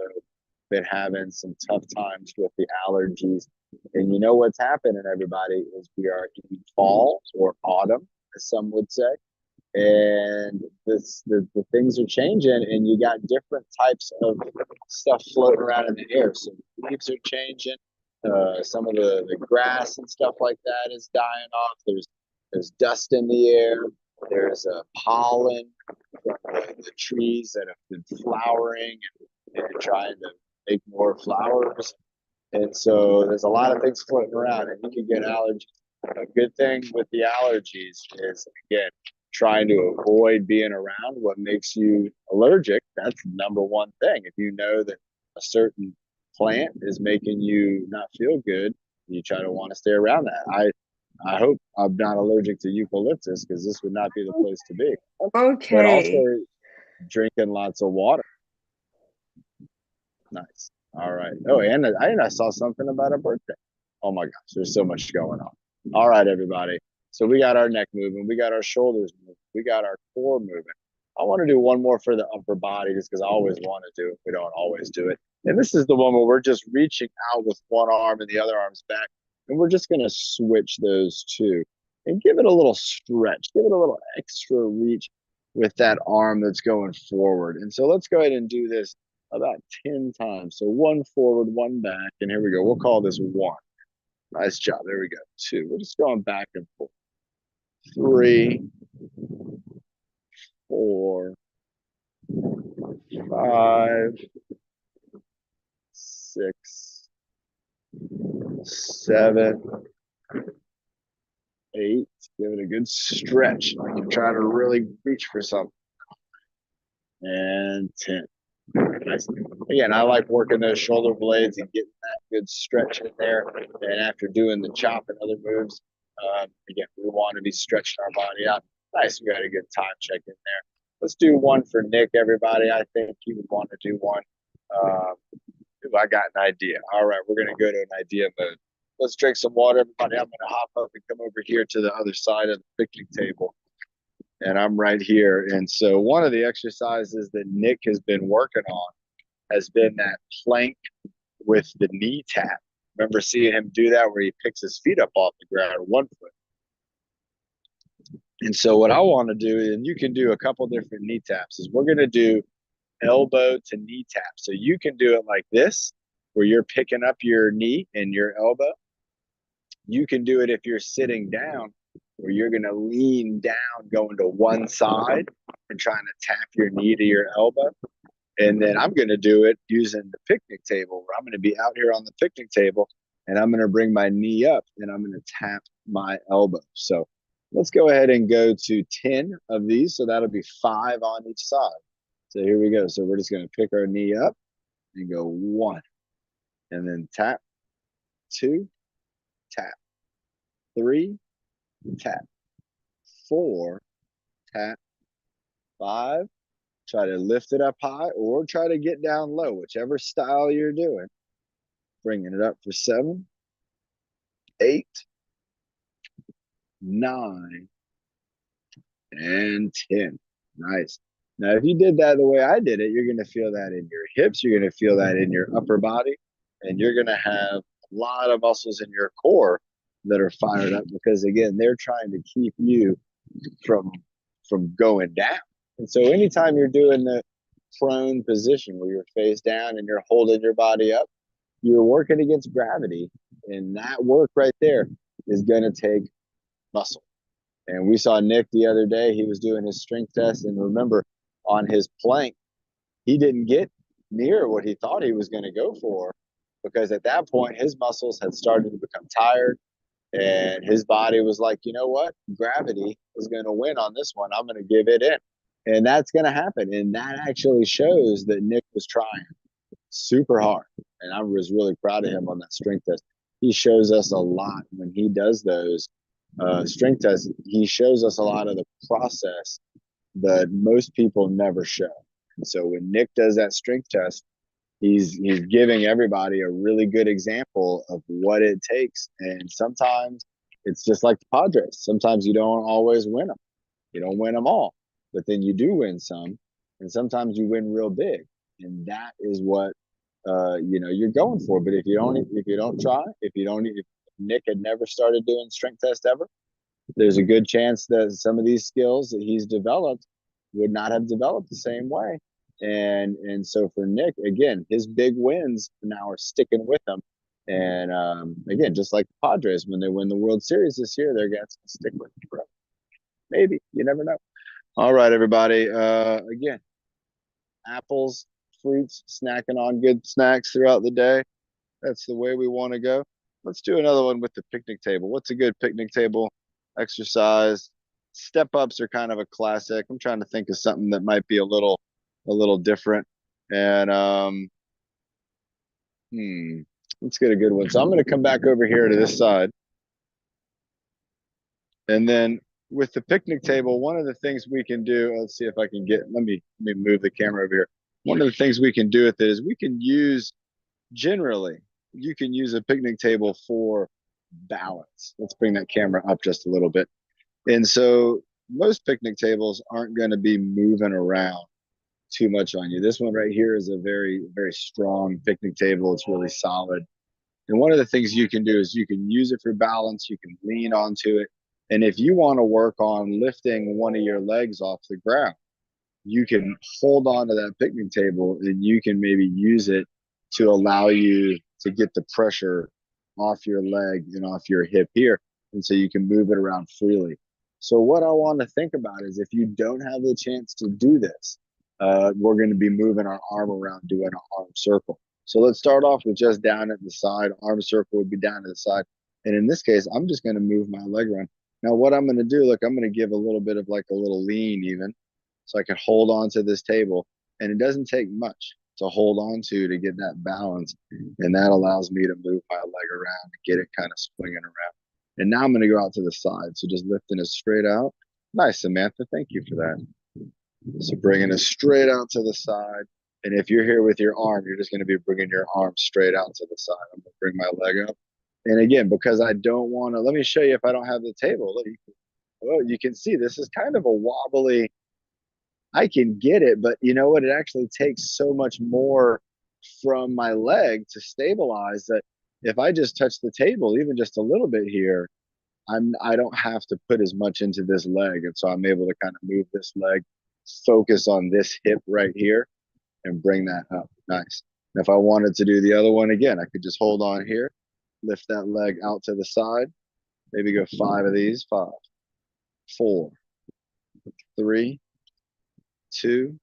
been having some tough times with the allergies. And you know what's happening, everybody, is we are in fall or autumn, as some would say. And the things are changing, and you got different types of stuff floating around in the air. So leaves are changing. Some of the grass and stuff like that is dying off. There's dust in the air. There's pollen from the trees that have been flowering and trying to make more flowers. And so there's a lot of things floating around, and you can get allergies. A good thing with the allergies is, again, trying to avoid being around what makes you allergic. That's the number one thing. If you know that a certain plant is making you not feel good, you try to want to stay around that. I hope I'm not allergic to eucalyptus, because this would not be the place to be. But also Okay. drinking lots of water. Nice. All right. Oh, and I saw something about a birthday. Oh my gosh, there's so much going on. All right, everybody. So we got our neck moving, we got our shoulders moving, we got our core moving. I want to do one more for the upper body, just because I always want to do it. We don't always do it. And this is the one where we're just reaching out with one arm and the other arm's back. And we're just going to switch those two and give it a little stretch, give it a little extra reach with that arm that's going forward. And so let's go ahead and do this about 10 times. So one forward, one back. And here we go. We'll call this one. Nice job. There we go. Two. We're just going back and forth. Three, four, five, six, seven, eight. Give it a good stretch, like you're trying to really reach for something. And 10. Nice. Again, I like working those shoulder blades and getting that good stretch in there. And after doing the chop and other moves, again, we want to be stretching our body out. Nice. We got a good time check in there. Let's do one for Nick, everybody. I think he would want to do one. I got an idea. All right, we're going to go to an idea mode. Let's drink some water, everybody. I'm going to hop up and come over here to the other side of the picnic table. And I'm right here. And so one of the exercises that Nick has been working on has been that plank with the knee tap. Remember seeing him do that, where he picks his feet up off the ground, one foot. And so what I want to do, and you can do a couple different knee taps, is we're going to do elbow to knee tap. So you can do it like this, where you're picking up your knee and your elbow. You can do it if you're sitting down, where you're going to lean down, going to one side and trying to tap your knee to your elbow. And then I'm going to do it using the picnic table, where I'm going to be out here on the picnic table, and I'm going to bring my knee up and I'm going to tap my elbow. So let's go ahead and go to 10 of these. So that'll be 5 on each side. So here we go. So we're just going to pick our knee up and go 1, and then tap, 2, tap, 3, tap, 4, tap, 5. Try to lift it up high or try to get down low, whichever style you're doing. Bringing it up for 7, 8, 9, and 10. Nice. Now, if you did that the way I did it, you're going to feel that in your hips. You're going to feel that in your upper body. And you're going to have a lot of muscles in your core that are fired up, because, again, they're trying to keep you from going down. And so anytime you're doing the prone position, where you're face down and you're holding your body up, you're working against gravity. And that work right there is going to take muscle. And we saw Nick the other day. He was doing his strength test. And remember, on his plank, he didn't get near what he thought he was going to go for, because at that point, his muscles had started to become tired. And his body was like, you know what? Gravity is going to win on this one. I'm going to give it in. And that's going to happen. And that actually shows that Nick was trying super hard. And I was really proud of him on that strength test. He shows us a lot when he does those strength tests. He shows us a lot of the process that most people never show. And so when Nick does that strength test, he's giving everybody a really good example of what it takes. And sometimes it's just like the Padres. Sometimes you don't always win them. You don't win them all, but then you do win some. And sometimes you win real big. And that is what you're going for. But if you don't try, if Nick had never started doing strength test ever, there's a good chance that some of these skills that he's developed would not have developed the same way. And so for Nick, again, his big wins now are sticking with him. And again, just like the Padres, when they win the World Series this year, they're going to stick with him forever. Maybe, you never know. All right, everybody. Again, apples, fruits, snacking on good snacks throughout the day. That's the way we want to go. Let's do another one with the picnic table. What's a good picnic table exercise? Step ups are kind of a classic. I'm trying to think of something that might be a little different. And let's get a good one. So I'm going to come back over here to this side, and then with the picnic table, one of the things we can do. Let's see if I can get. Let me move the camera over here. One of the things we can do with it is we can use generally you can use a picnic table for balance. Let's bring that camera up just a little bit. And so most picnic tables aren't going to be moving around too much on you. This one right here is a very, very strong picnic table. It's really solid. And one of the things you can do is you can use it for balance. You can lean onto it. And if you want to work on lifting one of your legs off the ground, you can hold on to that picnic table and you can maybe use it to allow you to get the pressure off your leg and off your hip here. And so you can move it around freely. So, what I want to think about is if you don't have the chance to do this, we're going to be moving our arm around doing an arm circle. So, let's start off with just down at the side. Arm circle would be down at the side. And in this case, I'm just going to move my leg around. Now, what I'm going to do, look, I'm going to give a little bit of like a little lean even so I can hold on to this table. And it doesn't take much to hold on to get that balance. And that allows me to move my leg around and get it kind of swinging around. And now I'm going to go out to the side. So just lifting it straight out. Nice, Samantha. Thank you for that. So bringing it straight out to the side. And if you're here with your arm, you're just going to be bringing your arm straight out to the side. I'm going to bring my leg up. And again, because I don't want to, let me show you if I don't have the table. Look, you can see this is kind of a wobbly. I can get it, but you know what? It actually takes so much more from my leg to stabilize that if I just touch the table, even just a little bit here, I don't have to put as much into this leg. And so I'm able to kind of move this leg, focus on this hip right here and bring that up. Nice. And if I wanted to do the other one again, I could just hold on here, lift that leg out to the side, maybe go 5 of these, 5, 4, 3, 2,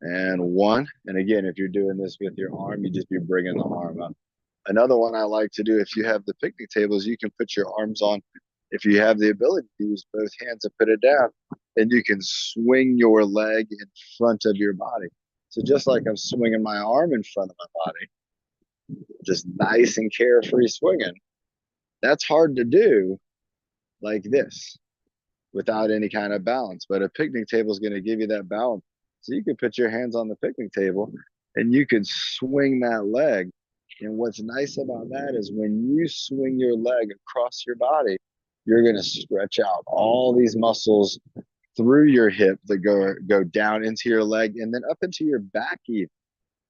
and 1. And again, if you're doing this with your arm, you just be bringing the arm up. Another one I like to do if you have the picnic tables, you can put your arms on. If you have the ability to use both hands and put it down, and you can swing your leg in front of your body. So just like I'm swinging my arm in front of my body, just nice and carefree swinging. That's hard to do like this without any kind of balance. But a picnic table is going to give you that balance. So you can put your hands on the picnic table and you can swing that leg. And what's nice about that is when you swing your leg across your body, you're going to stretch out all these muscles through your hip that go down into your leg and then up into your back even.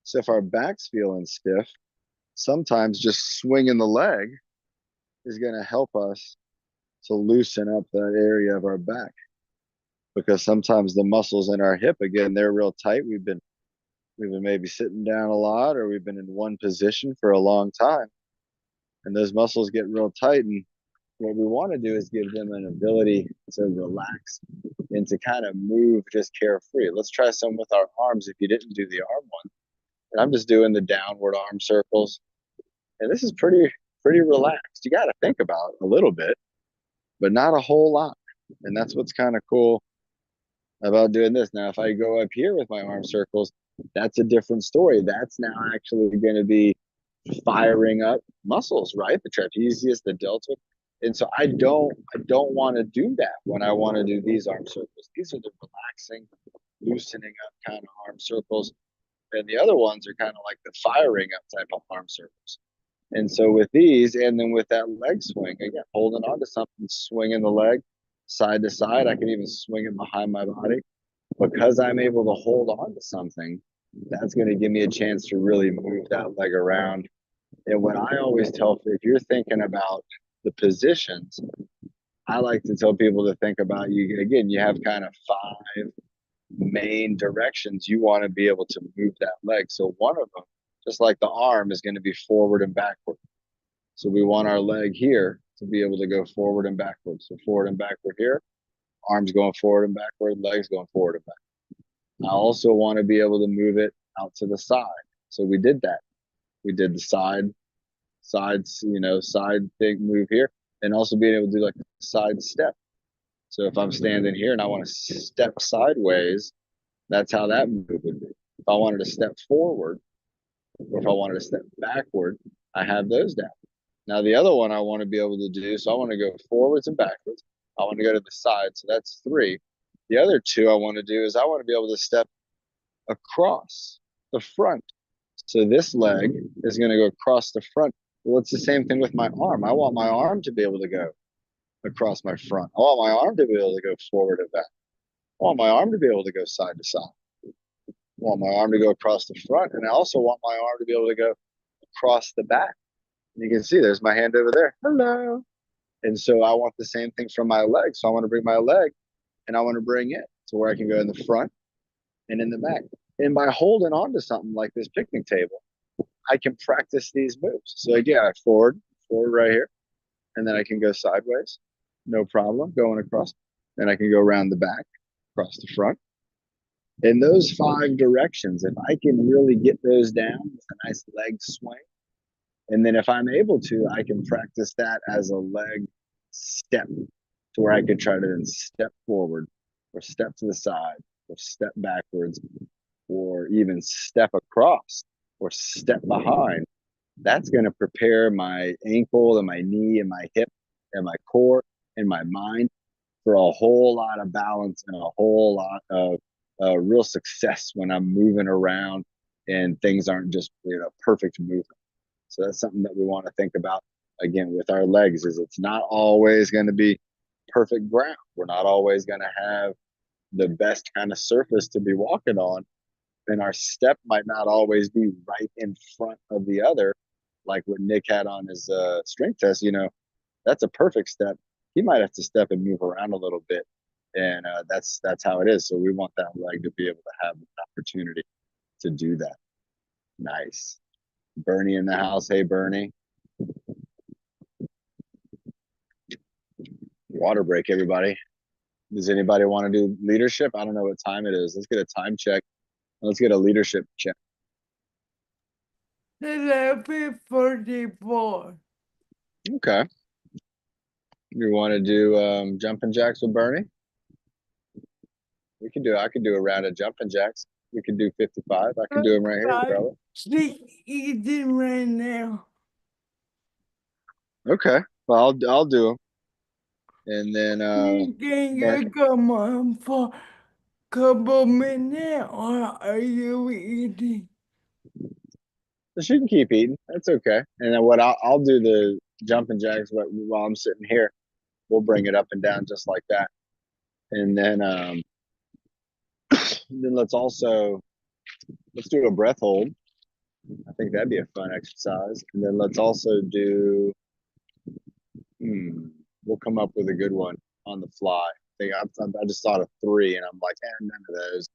So if our back's feeling stiff, sometimes just swinging the leg is going to help us to loosen up that area of our back because sometimes the muscles in our hip, again, they're real tight. We've been maybe sitting down a lot or we've been in one position for a long time and those muscles get real tight. And what we want to do is give them an ability to relax and to kind of move just carefree. Let's try some with our arms if you didn't do the arm one. And I'm just doing the downward arm circles. And this is pretty relaxed. You got to think about it a little bit, but not a whole lot. And that's what's kind of cool about doing this. Now, if I go up here with my arm circles, that's a different story. That's now actually going to be firing up muscles, right? The trapezius, the deltoid. And so I don't want to do that when I want to do these arm circles. These are the relaxing, loosening up kind of arm circles. And the other ones are kind of like the firing up type of arm circles. And so with these, and then with that leg swing, again, holding on to something, swinging the leg side to side. I can even swing it behind my body because I'm able to hold on to something. That's going to give me a chance to really move that leg around. And what I always tell, if you're thinking about the positions, I like to tell people to think about, you again, you have kind of five main directions you want to be able to move that leg. So one of them, just like the arm, is going to be forward and backward. So we want our leg here to be able to go forward and backward. So forward and backward here, arms going forward and backward, legs going forward and back. I also want to be able to move it out to the side. So we did that. We did the sides, side big move here, and also being able to do like a side step. So if I'm standing here and I want to step sideways, that's how that move would be. If I wanted to step forward or if I wanted to step backward, I have those down. Now the other one I want to be able to do, so I want to go forwards and backwards. I want to go to the side, so that's three. The other two I want to do is I want to be able to step across the front. So this leg is going to go across the front. Well, it's the same thing with my arm. I want my arm to be able to go across my front. I want my arm to be able to go forward and back. I want my arm to be able to go side to side. I want my arm to go across the front. And I also want my arm to be able to go across the back. And you can see there's my hand over there. Hello. And so I want the same thing from my leg. So I want to bring my leg and I want to bring it to where I can go in the front and in the back. And by holding on to something like this picnic table, I can practice these moves. So again, I forward right here, and then I can go sideways, no problem, going across. Then I can go around the back, across the front. In those five directions, if I can really get those down with a nice leg swing, and then if I'm able to, I can practice that as a leg step to where I could try to then step forward or step to the side or step backwards or even step across or step behind. That's going to prepare my ankle and my knee and my hip and my core and my mind for a whole lot of balance and a whole lot of real success when I'm moving around and things aren't just perfect movement. So that's something that we want to think about again with our legs. Is it's not always going to be perfect ground. We're not always going to have the best kind of surface to be walking on, and our step might not always be right in front of the other, like what Nick had on his strength test. That's a perfect step. He might have to step and move around a little bit, and that's how it is. So we want that leg to be able to have an opportunity to do that. Nice. Bernie in the house. Hey, Bernie. Water break, everybody. Does anybody want to do leadership? I don't know what time it is. Let's get a time check. Let's get a leadership check. 11:44. Okay. You want to do jumping jacks with Bernie? We can do. I can do a round of jumping jacks. We can do 55. I can do them right here, I'm brother. eating right now. Okay. Well, I'll do them, and then Can Bert. you come on for a couple minutes or are you eating? She can keep eating. That's okay. And then what I'll do the jumping jacks while I'm sitting here. We'll bring it up and down just like that, and then let's do a breath hold. I think that'd be a fun exercise. And then let's also do. We'll come up with a good one on the fly. I just thought of three, and I'm like, none of those.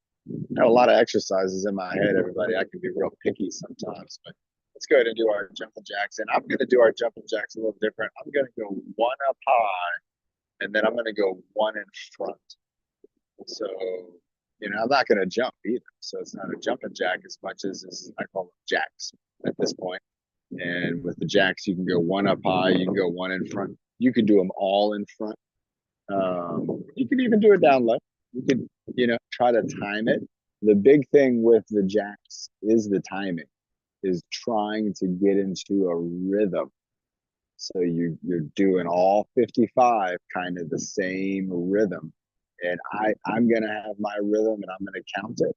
I have a lot of exercises in my head, everybody. I can be real picky sometimes, but let's go ahead and do our jumping jacks. And I'm going to do our jumping jacks a little different. I'm going to go one up high, and then I'm going to go one in front. So, I'm not going to jump either. So it's not a jumping jack as much as I call them jacks at this point. And with the jacks, you can go one up high, you can go one in front. You can do them all in front. You can even do it down low. You could, try to time it. The big thing with the jacks is the timing, is trying to get into a rhythm. So you're doing all 55 kind of the same rhythm. And I'm gonna have my rhythm and I'm gonna count it.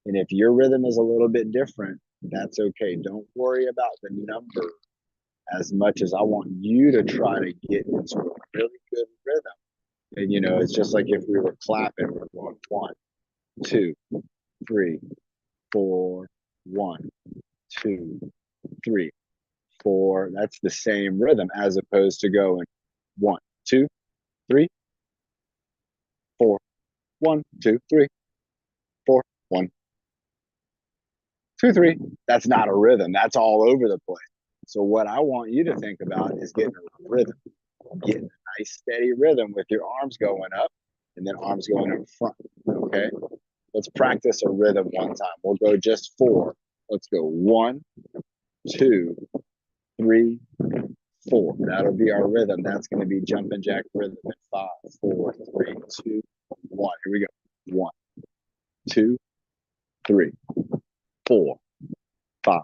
And if your rhythm is a little bit different, that's okay. Don't worry about the number as much as I want you to try to get into a really good rhythm. And it's just like if we were clapping, we're going one, two, three, 4, 1, 2, 3, 4. That's the same rhythm as opposed to going 1, 2, 3, 4, 1, 2, 3, 4, 1, 2, 3. That's not a rhythm. That's all over the place. So what I want you to think about is getting a rhythm, getting a nice steady rhythm with your arms going up and then arms going up front. Okay. Let's practice a rhythm one time. We'll go just 4. Let's go 1, 2, 3, 4. That'll be our rhythm. That's going to be jumping jack rhythm at 5, 4, 3, 2, 1. Here we go. 1, 2, 3, 4, 5,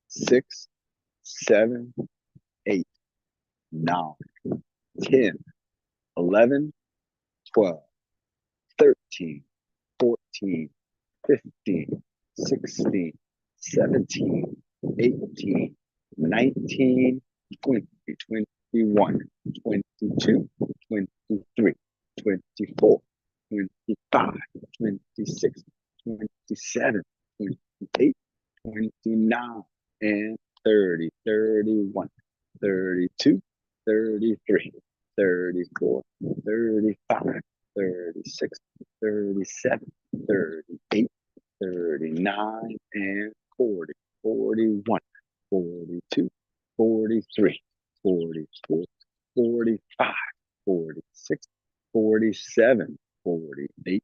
6, 7, 8, 9, 10, 11, 12, 13, 14, 15, 16, 17, 18, 19, 20, 21, 22, 23, 24, 25, 26, 27, 28, 29, and 30, 31, 32, 33, 34, 35, 36, 37, 38, 39, and 40, 41, 42, 43, 44, 45, 46, 47, 48,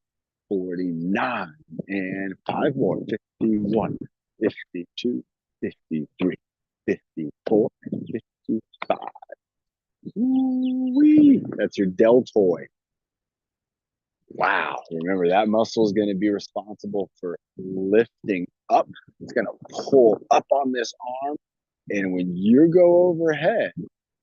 49, and 5 more, 51, 52, 53, 54, 55. Woo-wee. That's your deltoid. Wow. Remember, that muscle is going to be responsible for lifting up. It's going to pull up on this arm. And when you go overhead,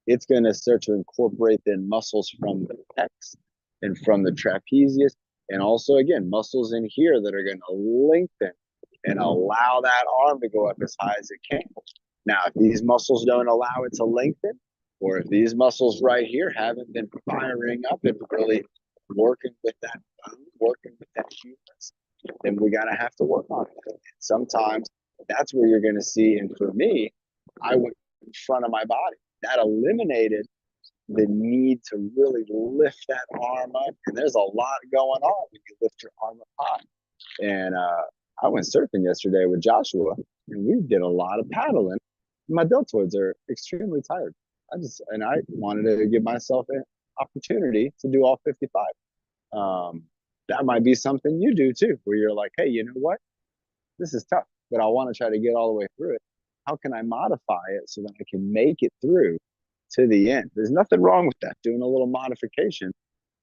it's going to start to incorporate then muscles from the pecs and from the trapezius. And also, again, muscles in here that are going to lengthen and allow that arm to go up as high as it can. Now, if these muscles don't allow it to lengthen, or if these muscles right here haven't been firing up and really working with that bone, working with that humerus, then we gotta have to work on it. And sometimes that's where you're gonna see. And for me, I went in front of my body. That eliminated the need to really lift that arm up. And there's a lot going on when you lift your arm up high. And I went surfing yesterday with Joshua, and we did a lot of paddling. My deltoids are extremely tired. I wanted to give myself an opportunity to do all 55. That might be something you do too, where you're like, hey, you know what? This is tough, but I want to try to get all the way through it. How can I modify it so that I can make it through to the end? There's nothing wrong with that. Doing a little modification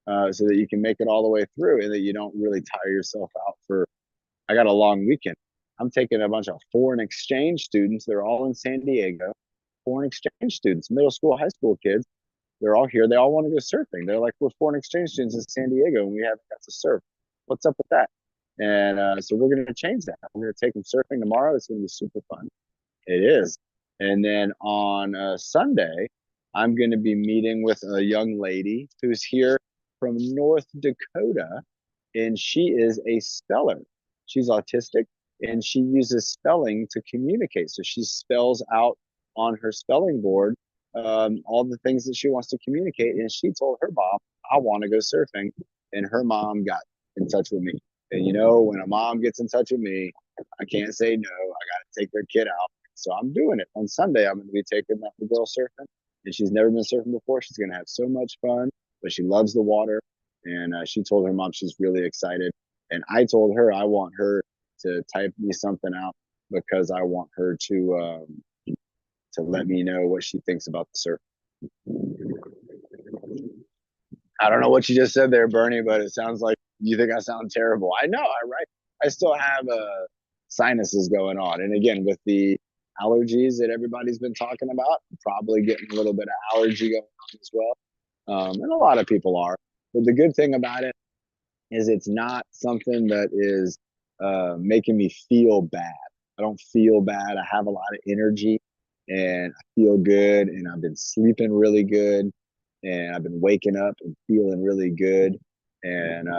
so that you can make it all the way through and that you don't really tire yourself out for. I got a long weekend. I'm taking a bunch of foreign exchange students. They're all in San Diego. Foreign exchange students, middle school, high school kids. They're all here. They all want to go surfing. They're like, we're foreign exchange students in San Diego and we haven't got to surf. What's up with that? And so we're going to change that. We're going to take them surfing tomorrow. It's going to be super fun. It is. And then on Sunday, I'm going to be meeting with a young lady who's here from North Dakota, and she is a speller. She's autistic, and she uses spelling to communicate. So she spells out on her spelling board all the things that she wants to communicate. And she told her mom, I want to go surfing. And her mom got in touch with me. And you know, when a mom gets in touch with me, I can't say no. I got to take their kid out. So I'm doing it. On Sunday, I'm going to be taking that girl surfing. And she's never been surfing before. She's going to have so much fun, but she loves the water. And she told her mom she's really excited. And I told her I want her to type me something out because I want her to let me know what she thinks about the surf. I don't know what you just said there, Bernie, but it sounds like you think I sound terrible. I know, I still have sinuses going on, and again with the allergies that everybody's been talking about, probably getting a little bit of allergy going on as well, and a lot of people are. But the good thing about it is it's not something that is making me feel bad. I don't feel bad. I have a lot of energy and I feel good, and I've been sleeping really good, and I've been waking up and feeling really good, and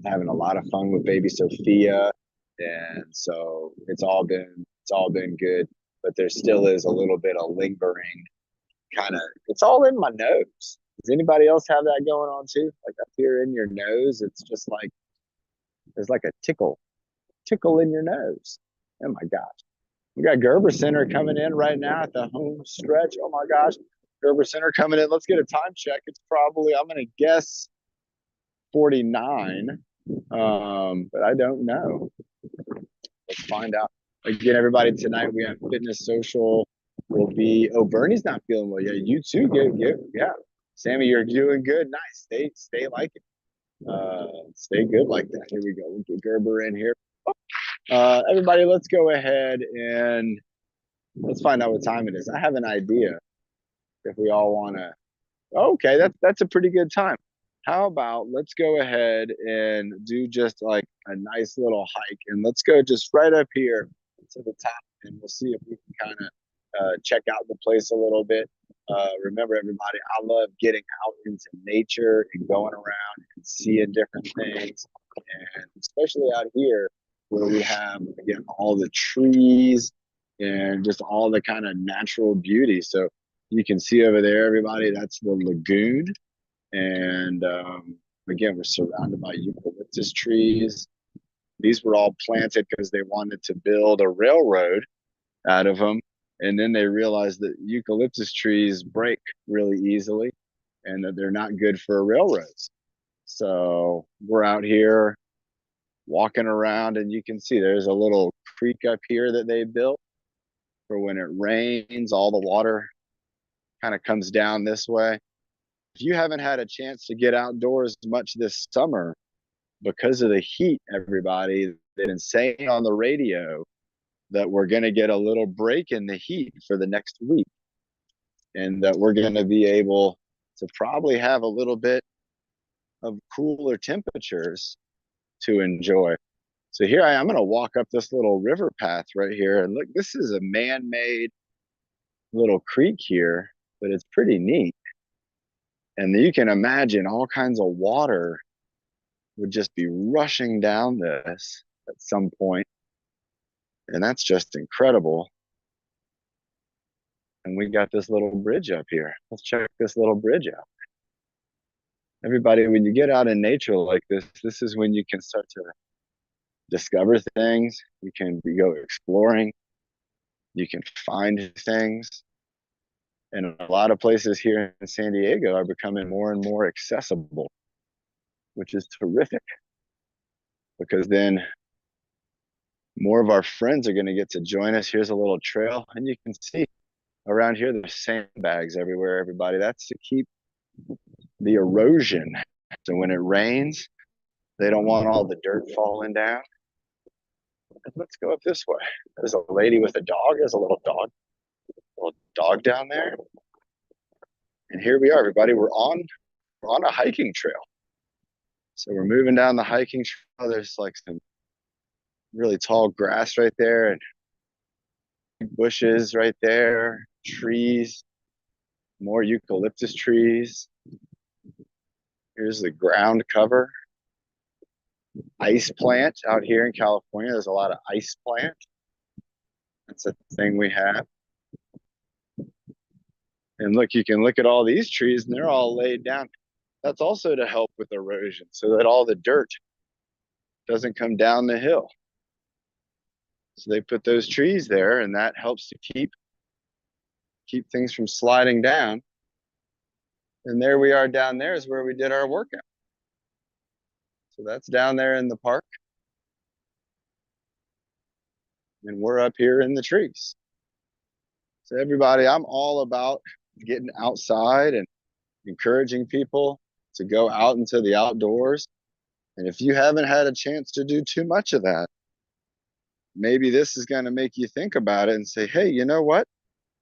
having a lot of fun with baby Sophia. And so it's all been good, but there still is a little bit of lingering kind of. It's all in my nose. Does anybody else have that going on too? Like up here in your nose, it's just like there's like a tickle in your nose. Oh my gosh. We got Gerber Center coming in right now at the home stretch. Oh my gosh. Gerber Center coming in. Let's get a time check. It's probably, I'm going to guess 49, but I don't know. Let's find out. Again, everybody, tonight we have Fitness Social. Will be, oh, Bernie's not feeling well. Yeah, you too. Yeah. Sammy, you're doing good. Nice. Stay like it. Stay good like that. Here we go. We'll get Gerber in here. Everybody, let's go ahead and let's find out what time it is. I have an idea if we all want to. Okay, that's a pretty good time. How about let's go ahead and do just like a nice little hike, and let's go just right up here to the top, and we'll see if we can kind of check out the place a little bit. Remember, everybody, I love getting out into nature and going around and seeing different things, and especially out here where we have again all the trees and just all the kind of natural beauty. So you can see over there, everybody, that's the lagoon. And again, we're surrounded by eucalyptus trees. These were all planted because they wanted to build a railroad out of them. And then they realized that eucalyptus trees break really easily and that they're not good for railroads. So we're out here walking around, and you can see there's a little creek up here that they built for when it rains, all the water kind of comes down this way. If you haven't had a chance to get outdoors much this summer because of the heat, everybody, they've been saying on the radio that we're going to get a little break in the heat for the next week, and that we're going to be able to probably have a little bit of cooler temperatures to enjoy. So here I'm going to walk up this little river path right here. And look, this is a man-made little creek here, but it's pretty neat. And you can imagine all kinds of water would just be rushing down this at some point. And that's just incredible. And we got this little bridge up here. Let's check this little bridge out. Everybody, when you get out in nature like this is when you can start to discover things. You can go exploring. You can find things. And a lot of places here in San Diego are becoming more and more accessible, which is terrific, because then more of our friends are going to get to join us. Here's a little trail, and you can see around here there's sandbags everywhere, everybody. That's to keep the erosion. So when it rains, they don't want all the dirt falling down. Let's go up this way. There's a lady with a dog. There's a little dog down there. And here we are, everybody. We're on a hiking trail. So we're moving down the hiking trail. There's like some really tall grass right there, and bushes right there, trees, more eucalyptus trees. Here's the ground cover. Ice plant out here in California. There's a lot of ice plant. That's a thing we have. And look, you can look at all these trees, and they're all laid down. That's also to help with erosion so that all the dirt doesn't come down the hill. So they put those trees there, and that helps to keep things from sliding down. And there we are. Down there is where we did our workout. So that's down there in the park. And we're up here in the trees. So everybody, I'm all about getting outside and encouraging people to go out into the outdoors. And if you haven't had a chance to do too much of that, maybe this is going to make you think about it and say, hey, you know what?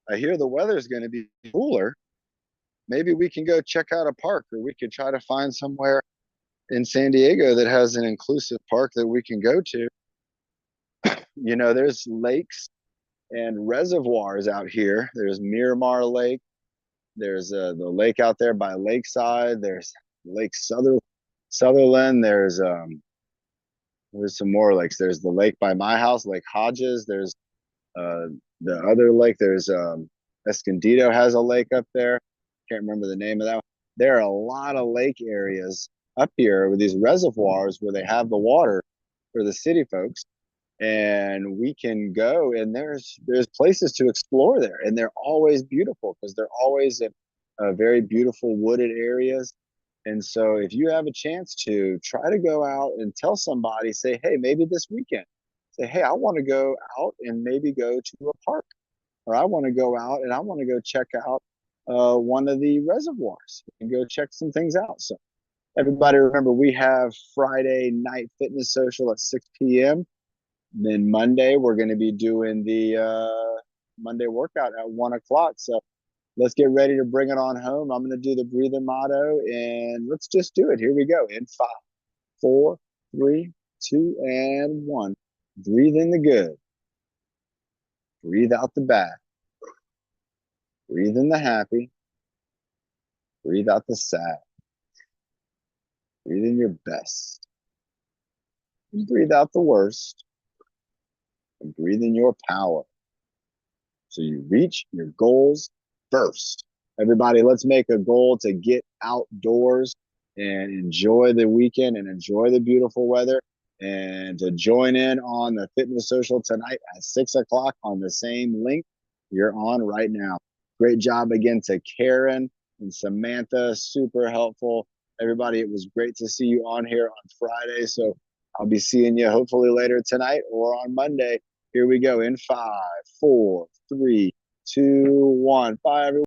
I hear the weather is going to be cooler. Maybe we can go check out a park, or we could try to find somewhere in San Diego that has an inclusive park that we can go to. You know, there's lakes and reservoirs out here. There's Miramar Lake. There's the lake out there by Lakeside. There's Lake Sutherland. There's There's some more lakes. There's the lake by my house, Lake Hodges. There's uh, the other lake. There's Escondido has a lake up there. Can't remember the name of that one. There are a lot of lake areas up here with these reservoirs where they have the water for the city folks, and we can go, and there's places to explore there, and they're always beautiful because they're always in very beautiful wooded areas. And so if you have a chance to try to go out and tell somebody, say, hey, maybe this weekend, say, hey, I want to go out and maybe go to a park, or I want to go out and I want to go check out one of the reservoirs and go check some things out. So everybody remember, we have Friday night fitness social at 6 p.m. Then Monday, we're going to be doing the Monday workout at 1 o'clock. So let's get ready to bring it on home. I'm going to do the breathing motto, and let's just do it. Here we go. In five, four, three, two, and one. Breathe in the good. Breathe out the bad. Breathe in the happy. Breathe out the sad. Breathe in your best. And breathe out the worst. And breathe in your power, so you reach your goals first. Everybody, let's make a goal to get outdoors and enjoy the weekend and enjoy the beautiful weather, and to join in on the fitness social tonight at 6 o'clock on the same link you're on right now. Great job again to Karen and Samantha. Super helpful. Everybody, it was great to see you on here on Friday. So I'll be seeing you hopefully later tonight or on Monday. Here we go in five, four, three, two, one. Bye, everyone.